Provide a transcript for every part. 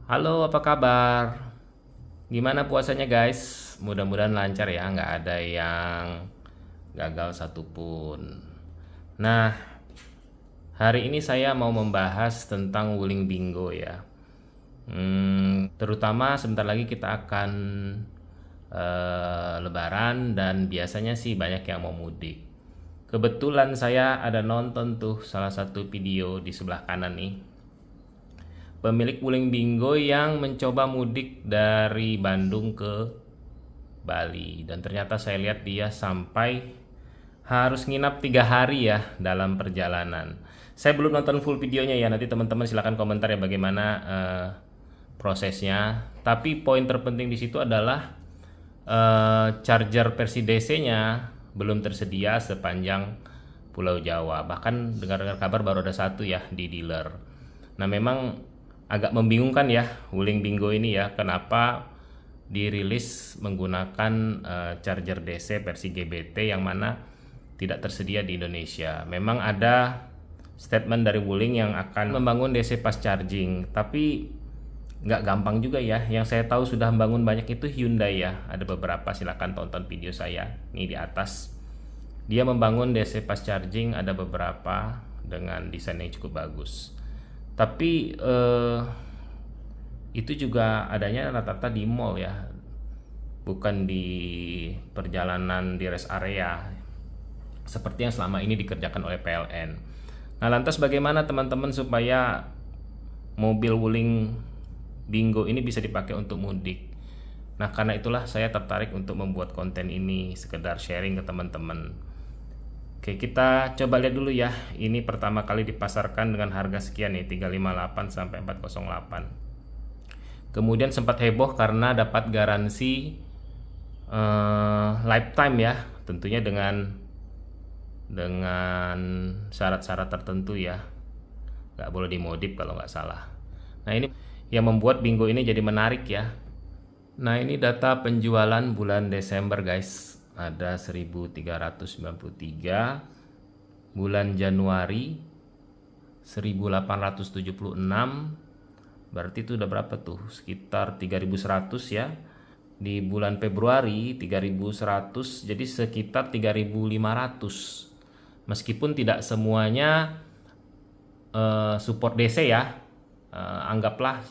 Halo, apa kabar? Gimana puasanya guys? Mudah-mudahan lancar ya, nggak ada yang gagal satupun. Nah, hari ini saya mau membahas tentang Wuling Bingo ya. Terutama sebentar lagi kita akan Lebaran dan biasanya sih banyak yang mau mudik. Kebetulan saya ada nonton tuh salah satu video di sebelah kanan nih, pemilik Wuling Bingo yang mencoba mudik dari Bandung ke Bali, dan ternyata saya lihat dia sampai harus nginap 3 hari ya dalam perjalanan. Saya belum nonton full videonya ya, nanti teman-teman silahkan komentar ya bagaimana prosesnya. Tapi poin terpenting di situ adalah charger versi DC-nya belum tersedia sepanjang Pulau Jawa. Bahkan dengar-dengar kabar baru ada satu ya di dealer. Nah, memang agak membingungkan ya Wuling Bingo ini ya, kenapa dirilis menggunakan charger DC versi GBT yang mana tidak tersedia di Indonesia. Memang ada statement dari Wuling yang akan membangun DC fast charging, tapi nggak gampang juga ya. Yang saya tahu sudah membangun banyak itu Hyundai ya. Ada beberapa, silakan tonton video saya nih di atas. Dia membangun DC fast charging, ada beberapa dengan desain yang cukup bagus. Tapi itu juga adanya rata-rata di mall ya, bukan di perjalanan di rest area seperti yang selama ini dikerjakan oleh PLN. Nah, lantas bagaimana teman-teman supaya mobil Wuling Bingo ini bisa dipakai untuk mudik? Nah, karena itulah saya tertarik untuk membuat konten ini, sekedar sharing ke teman-teman. Oke, kita coba lihat dulu ya. Ini pertama kali dipasarkan dengan harga sekian nih, 358 sampai 408. Kemudian sempat heboh karena dapat garansi lifetime ya, tentunya dengan syarat-syarat tertentu ya, nggak boleh dimodif kalau nggak salah. Nah, ini yang membuat Bingo ini jadi menarik ya. Nah, ini data penjualan bulan Desember guys, ada 1393, bulan Januari 1876, berarti itu udah berapa tuh, sekitar 3100 ya. Di bulan Februari 3100, jadi sekitar 3500. Meskipun tidak semuanya support DC ya, anggaplah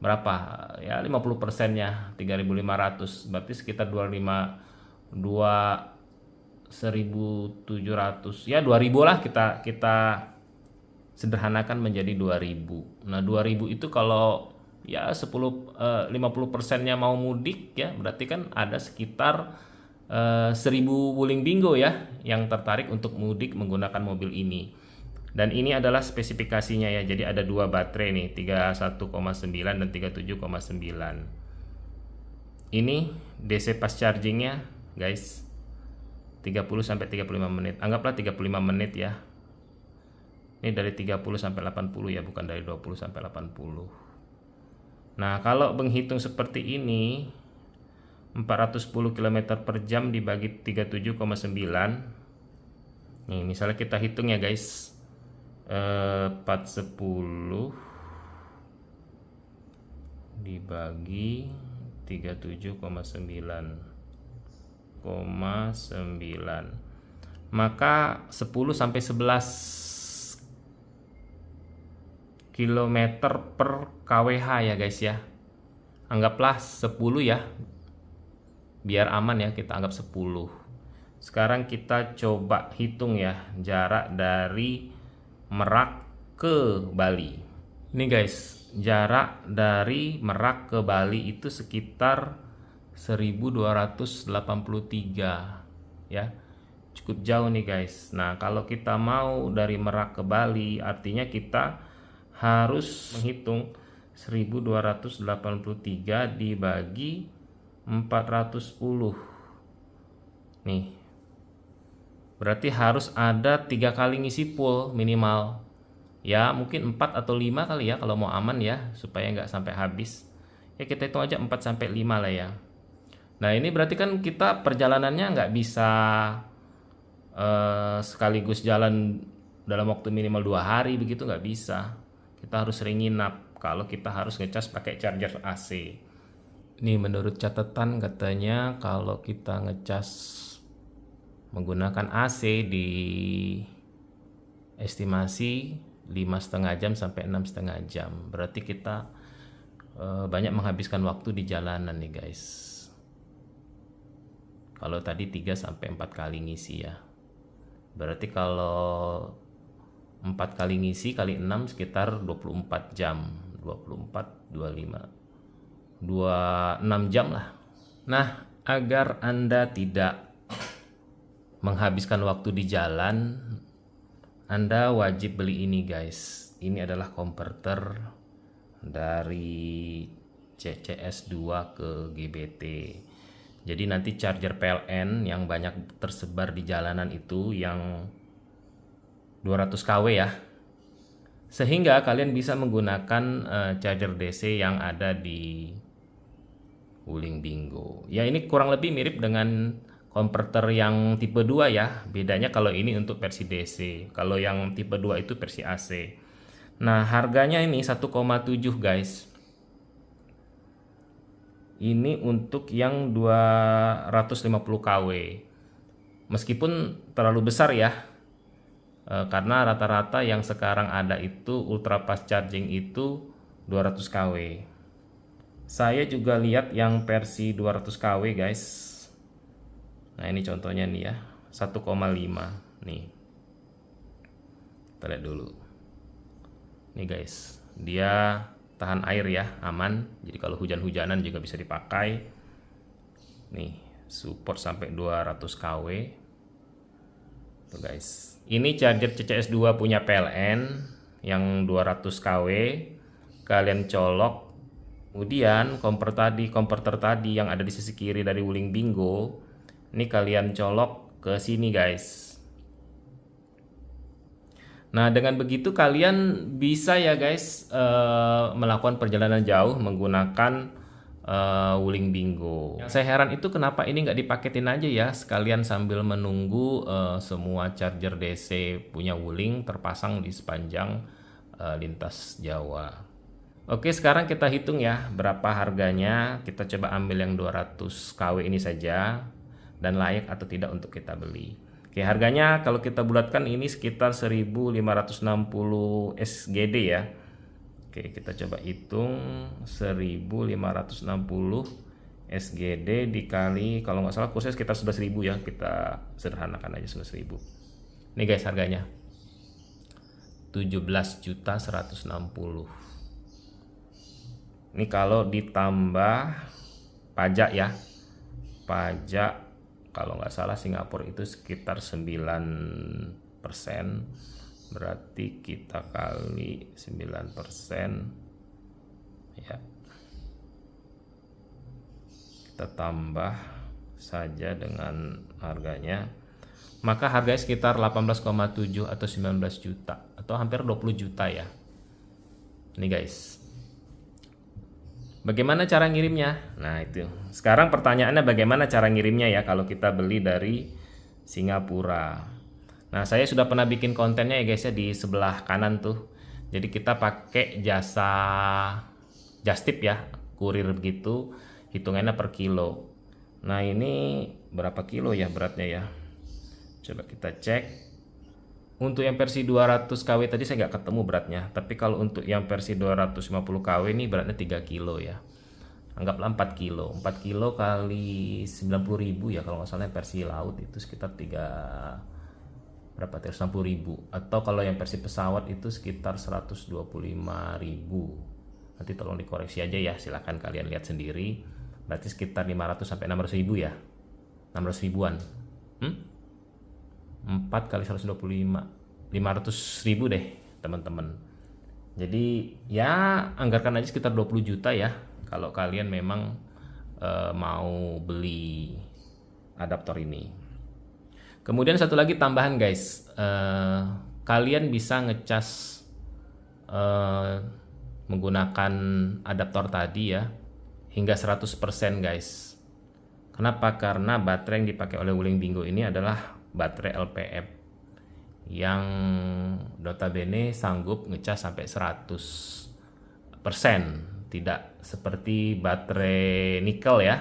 berapa ya, 50%-nya 3500, berarti sekitar 1700 ya, 2000 lah, kita sederhanakan menjadi 2000. Nah, 2000 itu kalau ya 50%-nya mau mudik ya, berarti kan ada sekitar 1000 Wuling Bingo ya yang tertarik untuk mudik menggunakan mobil ini. Dan ini adalah spesifikasinya ya. Jadi ada dua baterai nih, 31,9 dan 37,9. Ini DC fast chargingnya guys, 30 sampai 35 menit. Anggaplah 35 menit ya. Ini dari 30 sampai 80 ya, bukan dari 20 sampai 80. Nah, kalau menghitung seperti ini, 410 km per jam dibagi 37,9. Nih, misalnya kita hitung ya guys, 410 dibagi 37,9, maka 10 sampai 11 km per kWh ya guys ya. Anggaplah 10 ya, biar aman ya, kita anggap 10. Sekarang kita coba hitung ya jarak dari Merak ke Bali. Ini guys, jarak dari Merak ke Bali itu sekitar 1283 ya. Cukup jauh nih guys. Nah, kalau kita mau dari Merak ke Bali, artinya kita harus menghitung 1283 dibagi 410. Nih, berarti harus ada 3 kali ngisi full minimal. Ya, mungkin 4 atau 5 kali ya kalau mau aman ya, supaya nggak sampai habis. Ya, kita hitung aja 4 sampai 5 lah ya. Nah, ini berarti kan kita perjalanannya nggak bisa sekaligus jalan dalam waktu minimal 2 hari begitu, nggak bisa. Kita harus sering nginap. kalau kita harus ngecas pakai charger AC. Ini menurut catatan katanya kalau kita ngecas menggunakan AC di estimasi 5,5 jam sampai 6,5 jam. Berarti kita banyak menghabiskan waktu di jalanan nih guys. Kalau tadi 3 sampai 4 kali ngisi ya. Berarti kalau 4 kali ngisi kali 6 sekitar 24 jam. 24, 25. 26 jam lah. Nah, agar Anda tidak menghabiskan waktu di jalan, Anda wajib beli ini guys. Ini adalah konverter dari CCS2 ke GBT. Jadi nanti charger PLN yang banyak tersebar di jalanan itu yang 200 kW ya. Sehingga kalian bisa menggunakan charger DC yang ada di Wuling Bingo. Ya, ini kurang lebih mirip dengan konverter yang tipe 2 ya. Bedanya kalau ini untuk versi DC. Kalau yang tipe 2 itu versi AC. Nah, harganya ini 1,7 guys. Ini untuk yang 250 kW. Meskipun terlalu besar ya. Karena rata-rata yang sekarang ada itu ultra fast charging itu 200 kW. Saya juga lihat yang versi 200 kW guys. Nah, ini contohnya nih ya, 1,5 nih. Kita lihat dulu. Nih guys, dia tahan air ya, aman. Jadi kalau hujan-hujanan juga bisa dipakai. Nih, support sampai 200 kW. Tuh guys. Ini charger CCS2 punya PLN yang 200 kW. Kalian colok. Kemudian konverter tadi yang ada di sisi kiri dari Wuling Bingo, ini kalian colok ke sini guys. Nah, dengan begitu kalian bisa ya guys melakukan perjalanan jauh menggunakan Wuling Bingo. Yang saya heran itu kenapa ini nggak dipaketin aja ya, sekalian sambil menunggu semua charger DC punya Wuling terpasang di sepanjang lintas Jawa. Oke, sekarang kita hitung ya berapa harganya. Kita coba ambil yang 200 kW ini saja dan layak atau tidak untuk kita beli. Oke, harganya kalau kita bulatkan ini sekitar 1.560 SGD ya. Oke, kita coba hitung 1.560 SGD dikali, kalau nggak salah kursnya sekitar 11.000 ya. Kita sederhanakan aja 11.000. Nih guys harganya 17.160. Ini kalau ditambah pajak ya, pajak kalau nggak salah Singapura itu sekitar 9%, berarti kita kali 9% ya, kita tambah saja dengan harganya, maka harganya sekitar 18,7 atau 19 juta atau hampir 20 juta ya. Ini guys, bagaimana cara ngirimnya? Nah itu. Sekarang pertanyaannya bagaimana cara ngirimnya ya kalau kita beli dari Singapura. Nah, saya sudah pernah bikin kontennya ya guys ya, di sebelah kanan tuh. Jadi kita pakai jasa just tip ya, kurir begitu, hitungannya per kilo. Nah, ini berapa kilo ya beratnya ya? Coba kita cek. Untuk yang versi 200 kW tadi saya nggak ketemu beratnya, tapi kalau untuk yang versi 250 kW ini beratnya 3 kilo ya. Anggaplah 4 kilo. 4 kilo kali 90.000 ya, kalau nggak salah versi laut itu sekitar 360.000, atau kalau yang versi pesawat itu sekitar 125.000. Nanti tolong dikoreksi aja ya, silahkan kalian lihat sendiri. Berarti sekitar 500 sampai 600.000 ya. 600 ribuan. 4 kali 125, 500.000 deh teman-teman. Jadi ya anggarkan aja sekitar 20 juta ya kalau kalian memang mau beli adaptor ini. Kemudian satu lagi tambahan guys, kalian bisa ngecas menggunakan adaptor tadi ya hingga 100% guys. Kenapa? Karena baterai yang dipakai oleh Wuling Bingo ini adalah baterai LPF yang notabene sanggup ngecas sampai 100 tidak seperti baterai nikel ya,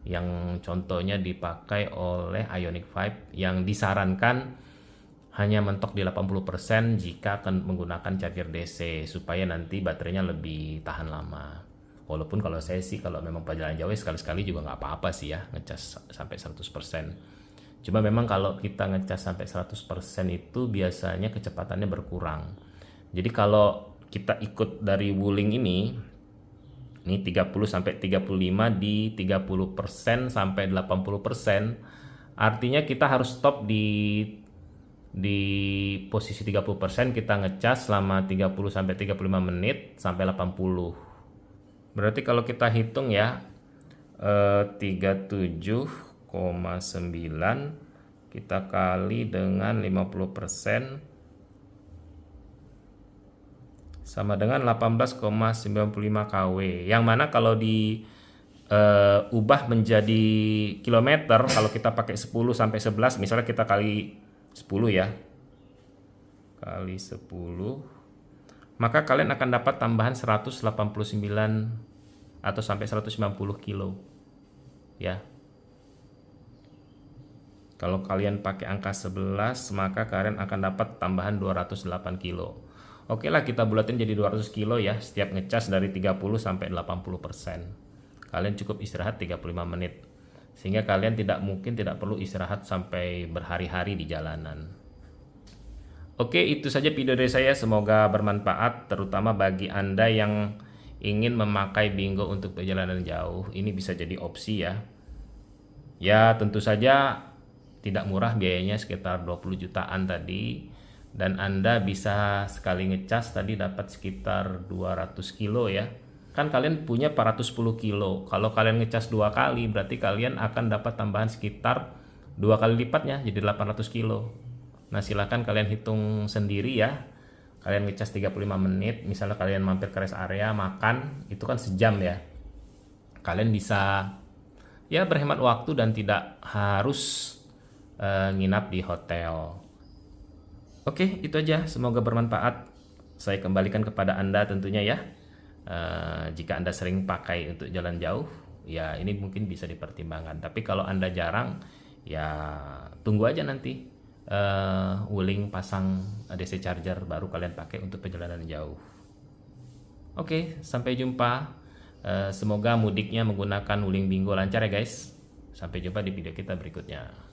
yang contohnya dipakai oleh Ioniq 5 yang disarankan hanya mentok di 80% jika akan menggunakan charger DC supaya nanti baterainya lebih tahan lama. Walaupun kalau saya sih kalau memang perjalanan jauh sekali-sekali juga nggak apa-apa sih ya ngecas sampai 100%. Cuma memang kalau kita ngecas sampai 100% itu biasanya kecepatannya berkurang. Jadi kalau kita ikut dari Wuling ini 30 sampai 35 di 30% sampai 80%, artinya kita harus stop di posisi 30%, kita ngecas selama 30 sampai 35 menit sampai 80. Berarti kalau kita hitung ya 37,9 kita kali dengan 50% sama dengan 18,95 kW. Yang mana kalau ubah menjadi kilometer, kalau kita pakai 10 sampai 11, misalnya kita kali 10 ya, kali 10, maka kalian akan dapat tambahan 189 atau sampai 190 kilo ya. Kalau kalian pakai angka 11, maka kalian akan dapat tambahan 208 kilo. Oke lah, kita bulatin jadi 200 kilo ya setiap ngecas dari 30 sampai 80%. Kalian cukup istirahat 35 menit. Sehingga kalian tidak perlu istirahat sampai berhari-hari di jalanan. Oke, itu saja video dari saya. Semoga bermanfaat, terutama bagi Anda yang ingin memakai Bingo untuk perjalanan jauh. Ini bisa jadi opsi ya. Ya, tentu saja tidak murah biayanya, sekitar 20 jutaan tadi. Dan Anda bisa sekali ngecas tadi dapat sekitar 200 kilo ya. Kan kalian punya 410 kilo. Kalau kalian ngecas 2 kali berarti kalian akan dapat tambahan sekitar 2 kali lipatnya, jadi 800 kilo. Nah, silakan kalian hitung sendiri ya. Kalian ngecas 35 menit, misalnya kalian mampir ke rest area makan, itu kan sejam ya. Kalian bisa ya berhemat waktu dan tidak harus nginap di hotel. Oke, itu aja. Semoga bermanfaat. Saya kembalikan kepada Anda tentunya ya. Jika Anda sering pakai untuk jalan jauh, ya ini mungkin bisa dipertimbangkan. Tapi kalau Anda jarang, ya tunggu aja nanti Wuling pasang DC charger baru kalian pakai untuk perjalanan jauh. Oke, sampai jumpa. Semoga mudiknya menggunakan Wuling Bingo lancar ya guys. Sampai jumpa di video kita berikutnya.